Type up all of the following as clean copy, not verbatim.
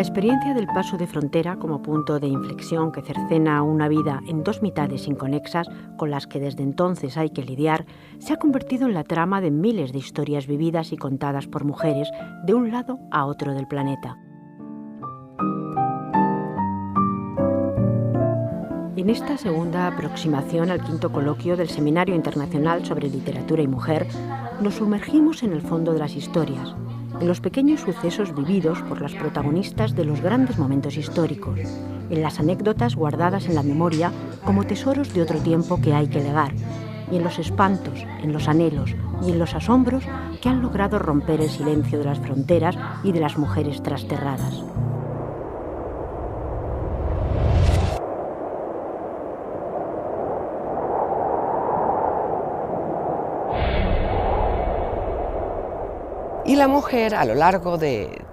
experiencia del paso de frontera como punto de inflexión que cercena una vida en dos mitades inconexas con las que desde entonces hay que lidiar, se ha convertido en la trama de miles de historias vividas y contadas por mujeres de un lado a otro del planeta. En esta segunda aproximación al quinto coloquio del Seminario Internacional sobre Literatura y Mujer, nos sumergimos en el fondo de las historias, en los pequeños sucesos vividos por las protagonistas de los grandes momentos históricos, en las anécdotas guardadas en la memoria como tesoros de otro tiempo que hay que legar, y en los espantos, en los anhelos y en los asombros que han logrado romper el silencio de las fronteras y de las mujeres trasterradas. Y la mujer, a lo largo de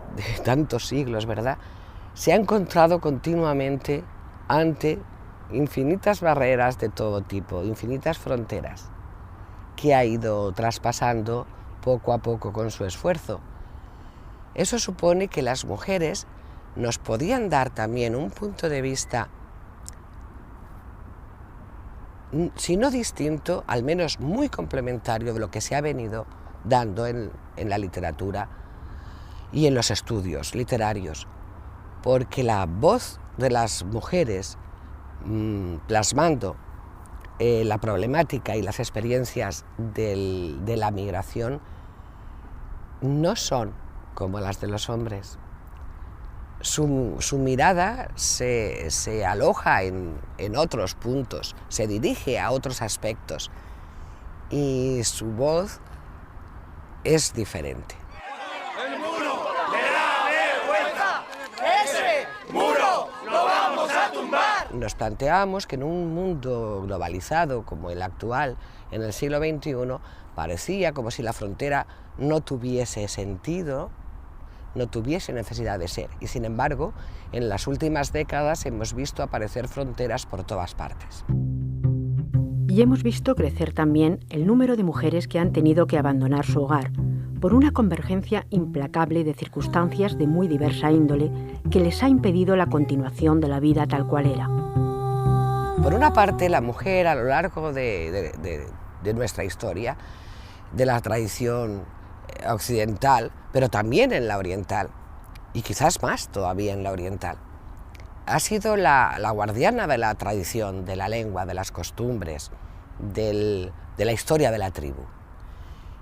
tantos siglos, ¿verdad?, se ha encontrado continuamente ante infinitas barreras de todo tipo, infinitas fronteras, que ha ido traspasando poco a poco con su esfuerzo. Eso supone que las mujeres nos podían dar también un punto de vista, si no distinto, al menos muy complementario de lo que se ha venido dando en la literatura y en los estudios literarios, porque la voz de las mujeres plasmando la problemática y las experiencias de la migración no son como las de los hombres. Su mirada se aloja en otros puntos, se dirige a otros aspectos y su voz es diferente. ¡El muro le da vergüenza! ¡Ese muro lo vamos a tumbar! Nos planteamos que en un mundo globalizado como el actual, en el siglo XXI, parecía como si la frontera no tuviese sentido, no tuviese necesidad de ser. Y sin embargo, en las últimas décadas hemos visto aparecer fronteras por todas partes. Y hemos visto crecer también el número de mujeres que han tenido que abandonar su hogar por una convergencia implacable de circunstancias de muy diversa índole que les ha impedido la continuación de la vida tal cual era. Por una parte, la mujer a lo largo de nuestra historia, de la tradición occidental, pero también en la oriental, y quizás más todavía en la oriental, ha sido la guardiana de la tradición, de la lengua, de las costumbres, de la historia de la tribu.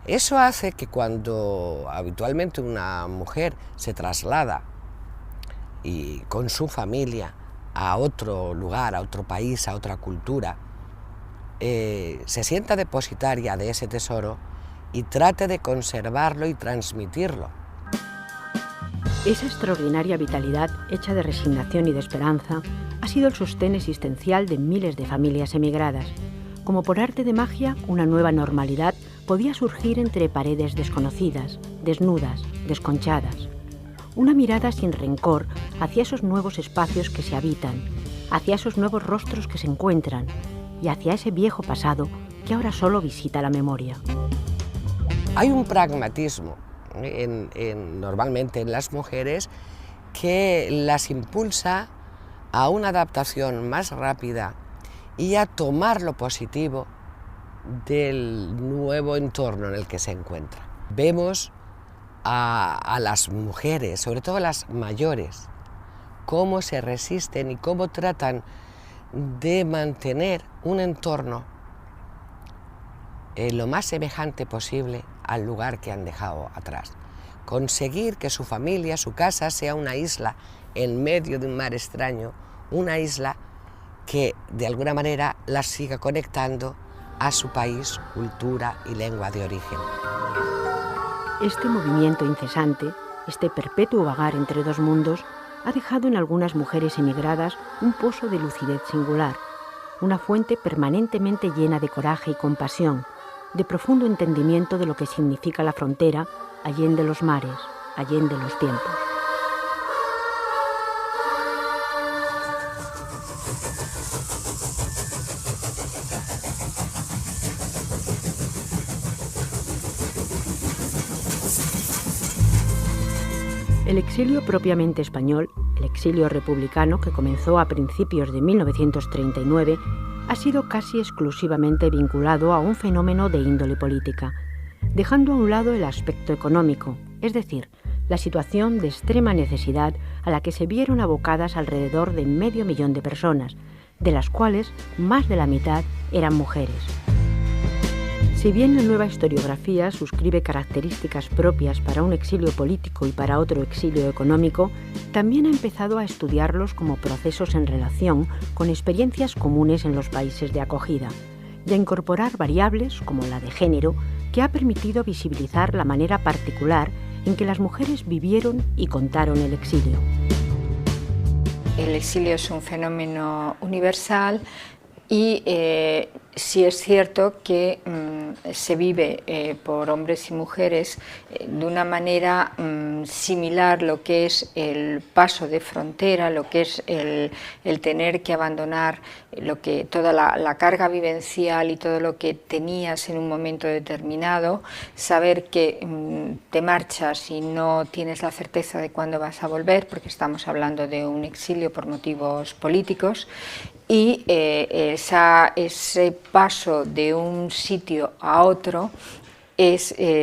Eso hace que cuando habitualmente una mujer se traslada y con su familia a otro lugar, a otro país, a otra cultura, se sienta depositaria de ese tesoro y trate de conservarlo y transmitirlo. Esa extraordinaria vitalidad, hecha de resignación y de esperanza, ha sido el sostén existencial de miles de familias emigradas. Como por arte de magia, una nueva normalidad podía surgir entre paredes desconocidas, desnudas, desconchadas. Una mirada sin rencor hacia esos nuevos espacios que se habitan, hacia esos nuevos rostros que se encuentran y hacia ese viejo pasado que ahora solo visita la memoria. Hay un pragmatismo normalmente en las mujeres que las impulsa a una adaptación más rápida y a tomar lo positivo del nuevo entorno en el que se encuentra. Vemos a las mujeres, sobre todo las mayores, cómo se resisten y cómo tratan de mantener un entorno lo más semejante posible al lugar que han dejado atrás. Conseguir que su familia, su casa, sea una isla en medio de un mar extraño, una isla que de alguna manera las siga conectando a su país, cultura y lengua de origen. Este movimiento incesante, este perpetuo vagar entre dos mundos, ha dejado en algunas mujeres emigradas un pozo de lucidez singular, una fuente permanentemente llena de coraje y compasión, de profundo entendimiento de lo que significa la frontera, allende los mares, allende los tiempos. El exilio propiamente español, el exilio republicano que comenzó a principios de 1939, ha sido casi exclusivamente vinculado a un fenómeno de índole política, dejando a un lado el aspecto económico, es decir, la situación de extrema necesidad a la que se vieron abocadas alrededor de 500.000 de personas, de las cuales más de la mitad eran mujeres. Si bien la nueva historiografía suscribe características propias para un exilio político y para otro exilio económico, también ha empezado a estudiarlos como procesos en relación con experiencias comunes en los países de acogida y a incorporar variables como la de género, que ha permitido visibilizar la manera particular en que las mujeres vivieron y contaron el exilio. El exilio es un fenómeno universal y sí es cierto que se vive por hombres y mujeres de una manera similar lo que es el paso de frontera, lo que es el tener que abandonar toda la carga vivencial y todo lo que tenías en un momento determinado, saber que te marchas y no tienes la certeza de cuándo vas a volver, porque estamos hablando de un exilio por motivos políticos, y ese paso de un sitio a otro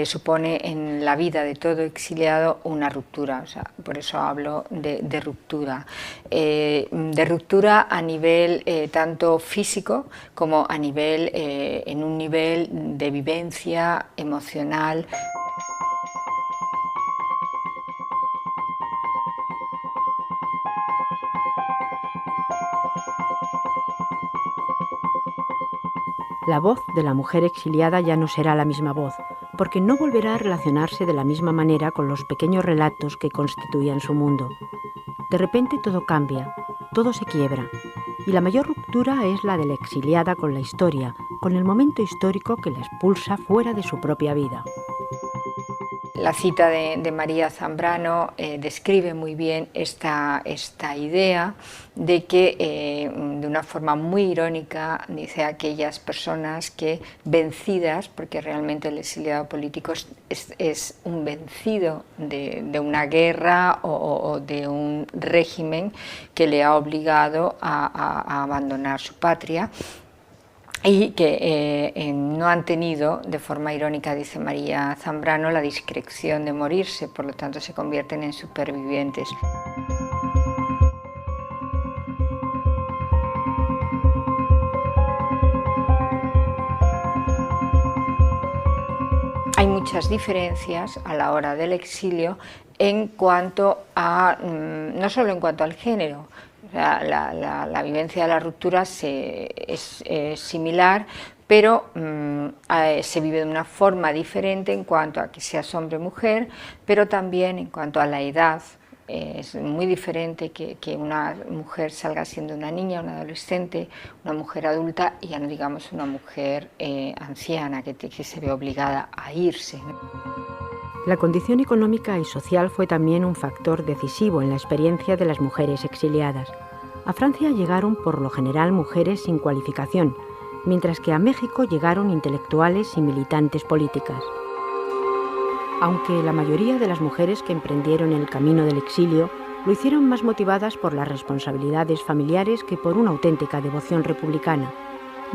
supone en la vida de todo exiliado una ruptura, o sea, por eso hablo de ruptura. De ruptura a nivel tanto físico como a nivel, en un nivel de vivencia emocional. La voz de la mujer exiliada ya no será la misma voz, porque no volverá a relacionarse de la misma manera con los pequeños relatos que constituían su mundo. De repente todo cambia, todo se quiebra, y la mayor ruptura es la de la exiliada con la historia, con el momento histórico que la expulsa fuera de su propia vida. La cita de María Zambrano describe muy bien esta idea de que, de una forma muy irónica, dice aquellas personas que vencidas, porque realmente el exiliado político es un vencido de una guerra o de un régimen que le ha obligado a abandonar su patria, y que no han tenido, de forma irónica, dice María Zambrano, la discreción de morirse, por lo tanto se convierten en supervivientes. Hay muchas diferencias a la hora del exilio en cuanto a, no solo en cuanto al género. La vivencia de la ruptura es similar, pero se vive de una forma diferente en cuanto a que seas hombre o mujer, pero también en cuanto a la edad. Es muy diferente que una mujer salga siendo una niña, una adolescente, una mujer adulta y ya no digamos una mujer anciana que se ve obligada a irse. La condición económica y social fue también un factor decisivo en la experiencia de las mujeres exiliadas. A Francia llegaron por lo general mujeres sin cualificación, mientras que a México llegaron intelectuales y militantes políticas. Aunque la mayoría de las mujeres que emprendieron el camino del exilio lo hicieron más motivadas por las responsabilidades familiares que por una auténtica devoción republicana,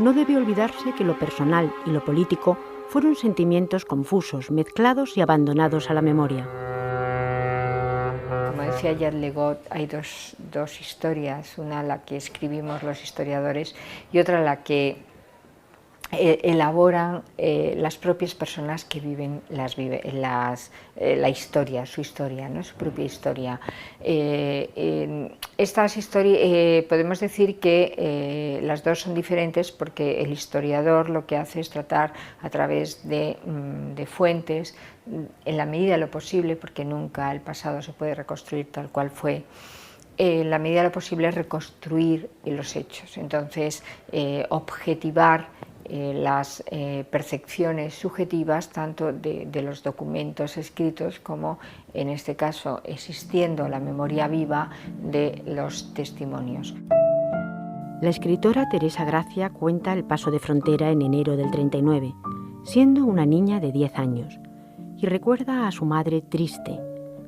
no debe olvidarse que lo personal y lo político fueron sentimientos confusos, mezclados y abandonados a la memoria. Como decía Jean Legault, hay dos historias, una la que escribimos los historiadores y otra la que elaboran las propias personas que viven la historia, su historia, ¿no? Su propia historia. Estas historias, podemos decir que las dos son diferentes porque el historiador lo que hace es tratar a través de fuentes, en la medida de lo posible, porque nunca el pasado se puede reconstruir tal cual fue, en la medida de lo posible reconstruir los hechos, entonces objetivar las percepciones subjetivas tanto de los documentos escritos como, en este caso, existiendo la memoria viva de los testimonios. La escritora Teresa Gracia cuenta el paso de frontera en enero del 39, siendo una niña de 10 años, y recuerda a su madre triste,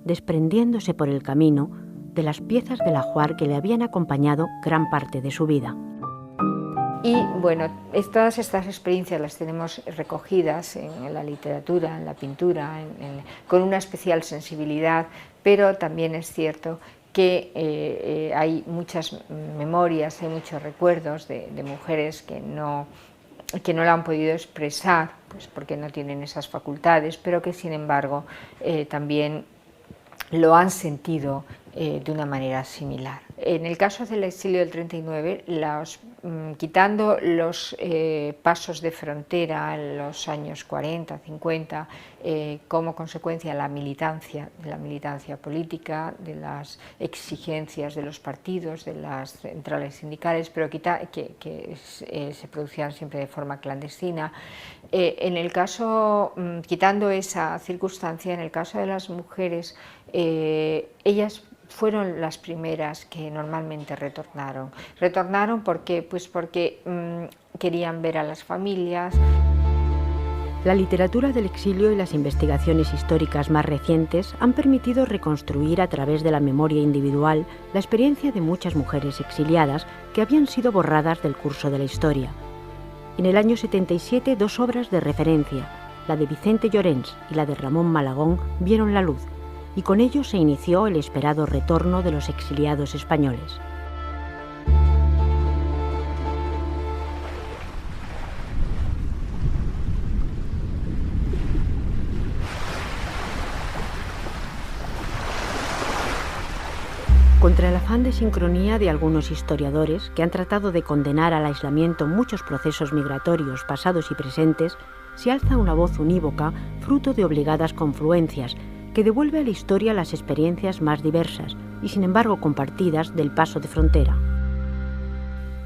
desprendiéndose por el camino de las piezas del ajuar que le habían acompañado gran parte de su vida. Y bueno, todas estas experiencias las tenemos recogidas en la literatura, en la pintura, con una especial sensibilidad, pero también es cierto que hay muchas memorias, hay muchos recuerdos de mujeres que no lo han podido expresar, pues porque no tienen esas facultades, pero que sin embargo también lo han sentido de una manera similar. En el caso del exilio del 39, quitando los pasos de frontera en los años 40, 50, como consecuencia de la militancia política, de las exigencias de los partidos, de las centrales sindicales, pero que se producían siempre de forma clandestina. En el caso, quitando esa circunstancia, en el caso de las mujeres, ellas fueron las primeras que normalmente retornaron. Retornaron porque querían ver a las familias. La literatura del exilio y las investigaciones históricas más recientes han permitido reconstruir a través de la memoria individual la experiencia de muchas mujeres exiliadas que habían sido borradas del curso de la historia. En el año 77, 2 obras de referencia, la de Vicente Llorens y la de Ramón Malagón, vieron la luz, y con ello se inició el esperado retorno de los exiliados españoles. Contra el afán de sincronía de algunos historiadores que han tratado de condenar al aislamiento muchos procesos migratorios pasados y presentes, se alza una voz unívoca fruto de obligadas confluencias que devuelve a la historia las experiencias más diversas y sin embargo compartidas del paso de frontera.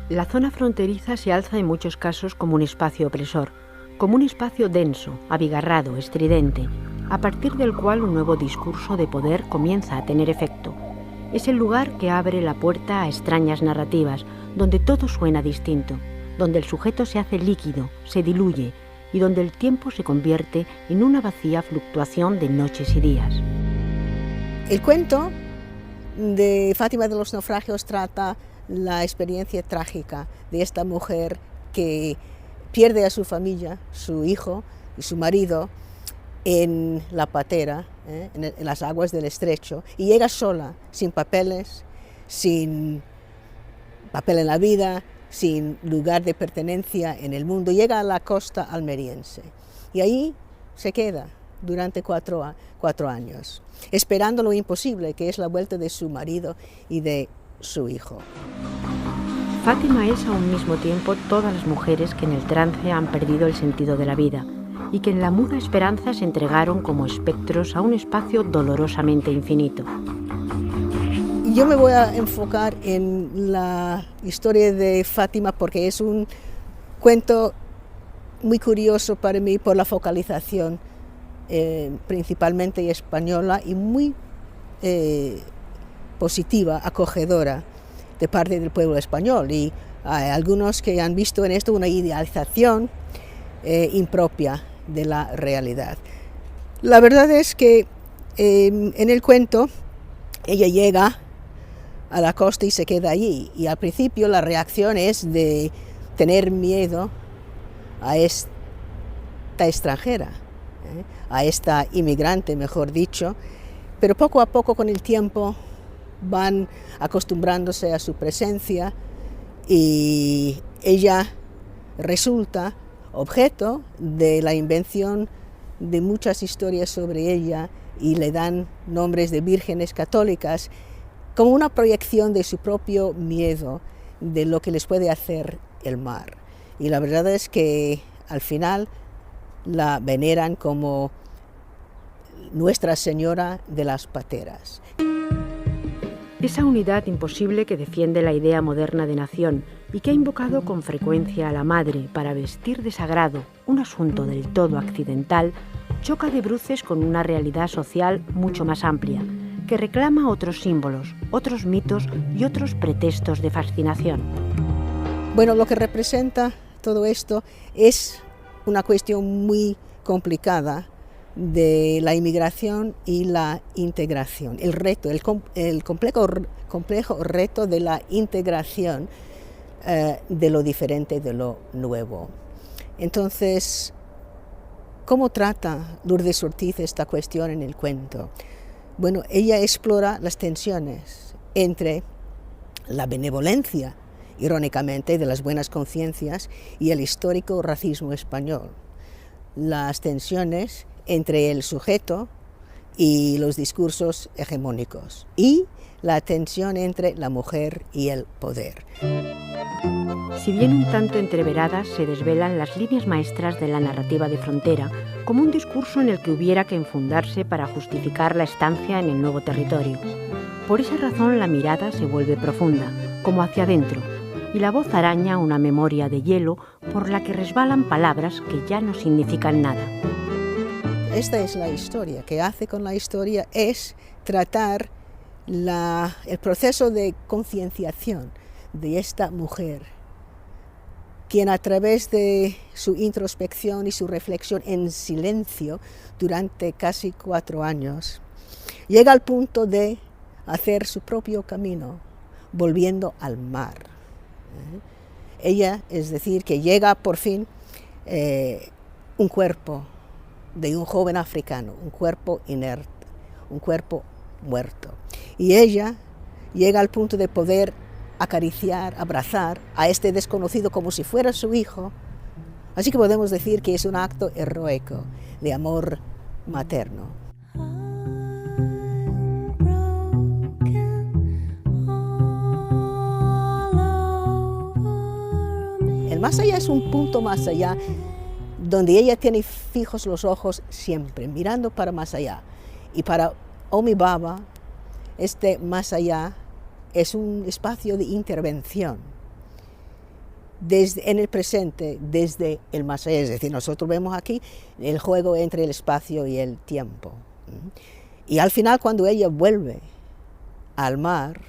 La zona fronteriza se alza en muchos casos como un espacio opresor, como un espacio denso, abigarrado, estridente, a partir del cual un nuevo discurso de poder comienza a tener efecto. Es el lugar que abre la puerta a extrañas narrativas, donde todo suena distinto, donde el sujeto se hace líquido, se diluye, y donde el tiempo se convierte en una vacía fluctuación de noches y días. El cuento de Fátima de los naufragios trata la experiencia trágica de esta mujer que pierde a su familia, su hijo y su marido en la patera, en las aguas del estrecho, y llega sola, sin papeles, sin papel en la vida, sin lugar de pertenencia en el mundo, llega a la costa almeriense y ahí se queda durante 4 años, esperando lo imposible, que es la vuelta de su marido y de su hijo. Fátima es a un mismo tiempo todas las mujeres que en el trance han perdido el sentido de la vida y que en la muda esperanza se entregaron como espectros a un espacio dolorosamente infinito. Yo me voy a enfocar en la historia de Fátima porque es un cuento muy curioso para mí por la focalización principalmente española y muy positiva, acogedora de parte del pueblo español, y hay algunos que han visto en esto una idealización impropia de la realidad. La verdad es que en el cuento ella llega a la costa y se queda allí, y al principio la reacción es de tener miedo a esta extranjera, a esta inmigrante, mejor dicho, pero poco a poco con el tiempo van acostumbrándose a su presencia y ella resulta objeto de la invención de muchas historias sobre ella y le dan nombres de vírgenes católicas como una proyección de su propio miedo de lo que les puede hacer el mar. Y la verdad es que al final la veneran como Nuestra Señora de las Pateras. Esa unidad imposible que defiende la idea moderna de nación y que ha invocado con frecuencia a la madre para vestir de sagrado un asunto del todo accidental, choca de bruces con una realidad social mucho más amplia, que reclama otros símbolos, otros mitos y otros pretextos de fascinación. Bueno, lo que representa todo esto es una cuestión muy complicada de la inmigración y la integración, el reto, el complejo reto de la integración de lo diferente, de lo nuevo. Entonces, ¿cómo trata Lourdes Ortiz esta cuestión en el cuento? Bueno, ella explora las tensiones entre la benevolencia, irónicamente, de las buenas conciencias y el histórico racismo español. Las tensiones entre el sujeto y los discursos hegemónicos y la tensión entre la mujer y el poder. Si bien un tanto entreveradas, se desvelan las líneas maestras de la narrativa de frontera, como un discurso en el que hubiera que enfundarse para justificar la estancia en el nuevo territorio. Por esa razón la mirada se vuelve profunda, como hacia adentro, y la voz araña una memoria de hielo por la que resbalan palabras que ya no significan nada. Esta es la historia. ¿Qué hace con la historia? Es tratar el proceso de concienciación de esta mujer, quien a través de su introspección y su reflexión en silencio durante casi 4 años, llega al punto de hacer su propio camino, volviendo al mar. Ella, es decir, que llega por fin un cuerpo de un joven africano, un cuerpo inerte, un cuerpo muerto. Y ella llega al punto de poder acariciar, abrazar a este desconocido como si fuera su hijo. Así que podemos decir que es un acto heroico de amor materno. El más allá es un punto más allá donde ella tiene fijos los ojos siempre, mirando para más allá. Y para Homi Bhabha, este más allá es un espacio de intervención en el presente, desde el más allá. Es decir, nosotros vemos aquí el juego entre el espacio y el tiempo. Y al final, cuando ella vuelve al mar,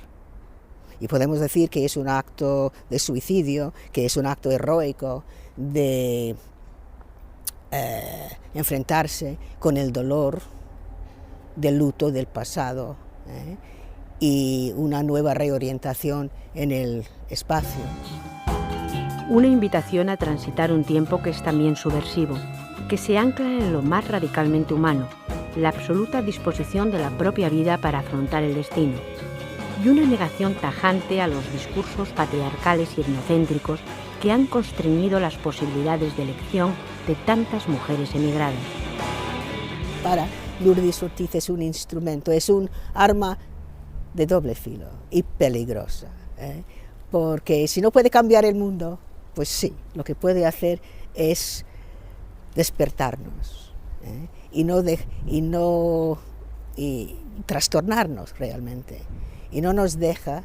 y podemos decir que es un acto de suicidio, que es un acto heroico de enfrentarse con el dolor del luto del pasado y una nueva reorientación en el espacio. Una invitación a transitar un tiempo que es también subversivo, que se ancla en lo más radicalmente humano, la absoluta disposición de la propia vida para afrontar el destino, y una negación tajante a los discursos patriarcales y etnocéntricos que han constreñido las posibilidades de elección de tantas mujeres emigradas. Para Lourdes Ortiz es un instrumento, es un arma de doble filo y peligrosa, porque si no puede cambiar el mundo, pues sí, lo que puede hacer es despertarnos y trastornarnos realmente, y no nos deja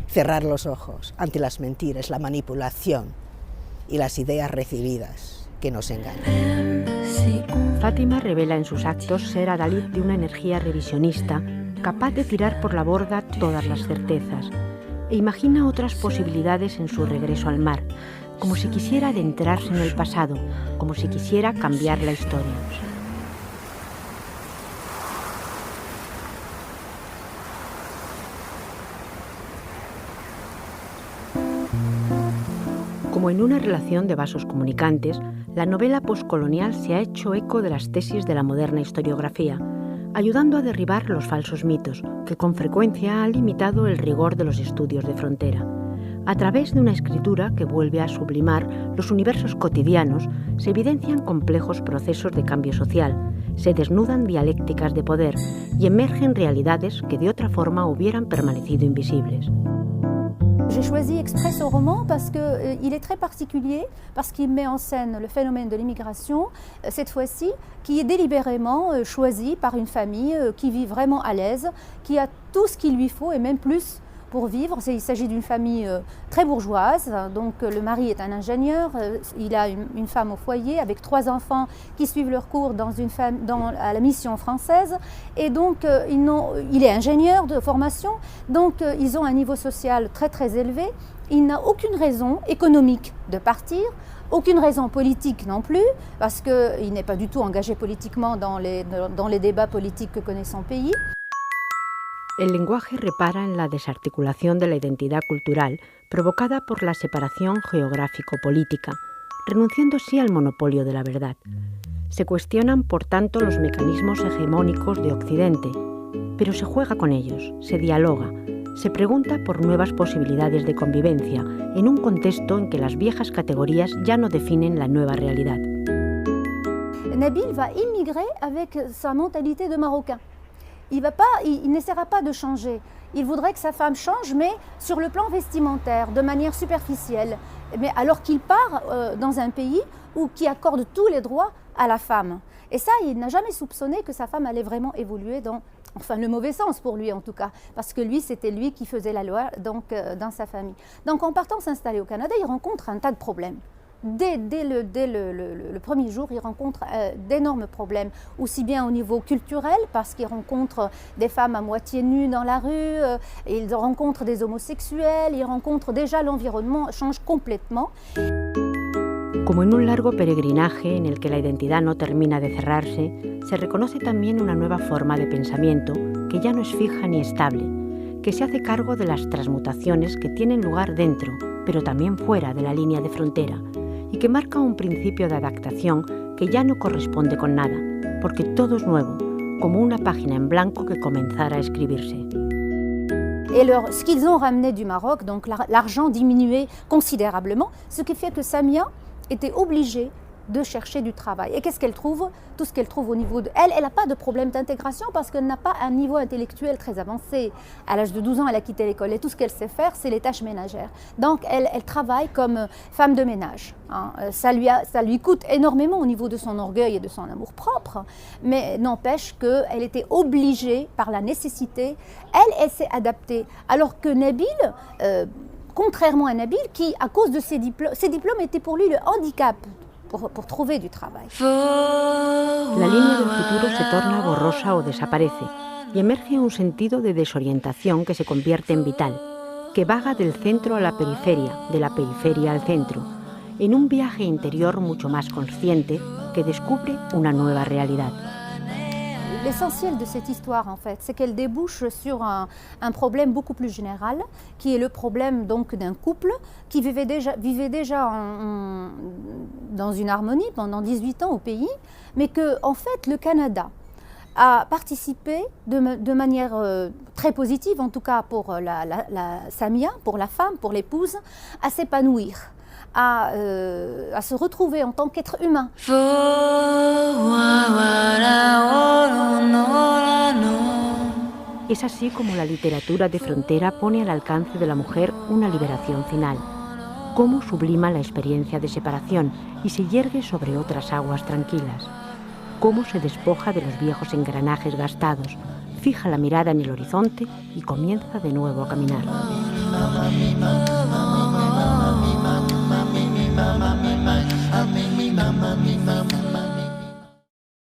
cerrar los ojos ante las mentiras, la manipulación y las ideas recibidas que nos engañan. Fátima revela en sus actos ser adalid de una energía revisionista capaz de tirar por la borda todas las certezas, e imagina otras posibilidades en su regreso al mar, como si quisiera adentrarse en el pasado, como si quisiera cambiar la historia. Como en una relación de vasos comunicantes, la novela postcolonial se ha hecho eco de las tesis de la moderna historiografía, ayudando a derribar los falsos mitos que con frecuencia han limitado el rigor de los estudios de frontera. A través de una escritura que vuelve a sublimar los universos cotidianos, se evidencian complejos procesos de cambio social, se desnudan dialécticas de poder y emergen realidades que de otra forma hubieran permanecido invisibles. J'ai choisi exprès ce roman parce qu'il est très particulier, parce qu'il met en scène le phénomène de l'immigration, cette fois-ci, qui est délibérément choisi par une famille qui vit vraiment à l'aise, qui a tout ce qu'il lui faut et même plus pour vivre. Il s'agit d'une famille très bourgeoise, donc le mari est un ingénieur, il a une femme au foyer avec 3 enfants qui suivent leurs cours à la mission française, et donc il est ingénieur de formation, donc ils ont un niveau social très très élevé. Il n'a aucune raison économique de partir, aucune raison politique non plus, parce qu'il n'est pas du tout engagé politiquement dans les débats politiques que connaît son pays. El lenguaje repara en la desarticulación de la identidad cultural provocada por la separación geográfico-política, renunciando así al monopolio de la verdad. Se cuestionan, por tanto, los mecanismos hegemónicos de Occidente, pero se juega con ellos, se dialoga, se pregunta por nuevas posibilidades de convivencia en un contexto en que las viejas categorías ya no definen la nueva realidad. Nabil va immigrer avec sa mentalité de Marocain. Il n'essaiera pas de changer. Il voudrait que sa femme change, mais sur le plan vestimentaire, de manière superficielle. Mais alors qu'il part dans un pays qui accorde tous les droits à la femme. Et ça, il n'a jamais soupçonné que sa femme allait vraiment évoluer dans le mauvais sens pour lui en tout cas, parce que lui, c'était lui qui faisait la loi donc, dans sa famille. Donc en partant s'installer au Canada, il rencontre un tas de problèmes. Dès le premier jour, il rencontre d'énormes problèmes, aussi bien au niveau culturel, parce qu'il rencontre des femmes à moitié nues dans la rue, il rencontre des homosexuels, il rencontre déjà l'environnement change complètement. Como en un largo peregrinaje en el que la identidad no termina de cerrarse, se reconoce también una nueva forma de pensamiento que ya no es fija ni estable, que se hace cargo de las transmutaciones que tienen lugar dentro, pero también fuera de la línea de frontera, y que marca un principio de adaptación que ya no corresponde con nada, porque todo es nuevo, como una página en blanco que comenzara a escribirse. Et ce qu'ils ont ramené du Maroc, donc l'argent diminuait considérablement, ce qui fait que Samia était obligée de chercher du travail. Et qu'est-ce qu'elle trouve? Tout ce qu'elle trouve au niveau de... Elle n'a pas de problème d'intégration parce qu'elle n'a pas un niveau intellectuel très avancé. À l'âge de 12 ans, elle a quitté l'école et tout ce qu'elle sait faire, c'est les tâches ménagères. Donc, elle travaille comme femme de ménage. Hein. Ça lui coûte énormément au niveau de son orgueil et de son amour-propre, mais n'empêche qu'elle était obligée par la nécessité. Elle s'est adaptée. Alors que Nabil... contrairement à Nabil, qui, à cause de ses diplômes étaient pour lui le handicap pour trouver du travail. La línea del futuro se torna borrosa o desaparece y emerge un sentido de desorientación que se convierte en vital, que vaga del centro a la periferia, de la periferia al centro, en un viaje interior mucho más consciente que descubre una nueva realidad. L'essentiel de cette histoire, en fait, c'est qu'elle débouche sur un problème beaucoup plus général, qui est le problème donc d'un couple qui vivait déjà dans une harmonie pendant 18 ans au pays, mais que, en fait, le Canada a participé de manière très positive, en tout cas pour la Samia, pour la femme, pour l'épouse, à s'épanouir. À se retrouver en tant qu'être humain. Es así como la literatura de frontera pone al alcance de la mujer una liberación final, cómo sublima la experiencia de separación y se yergue sobre otras aguas tranquilas, cómo se despoja de los viejos engranajes gastados, fija la mirada en el horizonte y comienza de nuevo a caminar. Mama,